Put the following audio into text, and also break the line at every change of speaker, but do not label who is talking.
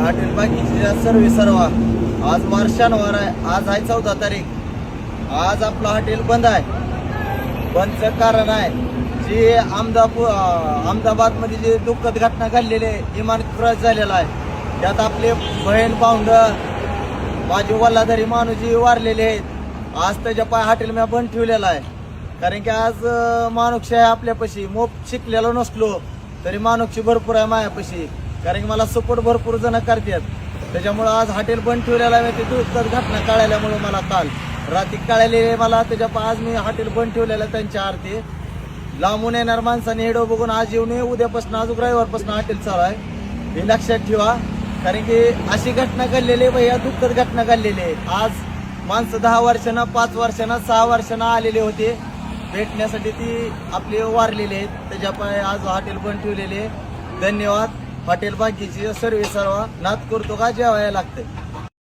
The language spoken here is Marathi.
हॉटेल बाकीची सर्व आज वार शनिवार आहे. आज आहे 14 तारीख. आज आपलं हॉटेल बंद आहे. बंदचं कारण आहे जी अहमदाबादमध्ये जे दुःखद घटना घडलेली आहे, इमारत क्रश झालेला आहे. त्यात आपले बहीण भाऊंड माझे वल्लाधारी माणूस जी वारलेले आहेत. आज त्याच्या पाय हॉटेल मी बंद ठेवलेला आहे. कारण की आज माणूसशाही आपल्यापाशी मोप शिकलेलो नसलो तरी माणूसची भरपूर आहे मायापाशी. कारण की मला सपोर्ट भरपूर जण करतात. त्याच्यामुळं आज हॉटेल बंद ठेवलेलं आहे. ते दुःखद घटना कळाल्यामुळे मला काल रात्री कळाले मला. त्याच्या आज मी हॉटेल बंद ठेवलेलं आहे. त्यांच्या आरती लांबून येणार माणसाने हेडो बघून आज येऊ नये. उद्यापासून अजून रविवारपासून हॉटेल चालू आहे. हे लक्षात ठेवा. कारण की अशी घटना घडलेली आहे, या दुःखद घटना घडलेली आहे. आज माणसं 10 वर्षांना 5 वर्षांना 6 वर्षांना आलेले होते भेटण्यासाठी, ती आपले वारलेले आहेत. त्याच्यापाय आज हॉटेल बंद ठेवलेले. धन्यवाद. हॉटेल बाकीची सर्व नाद करतो का जेवायला लागते.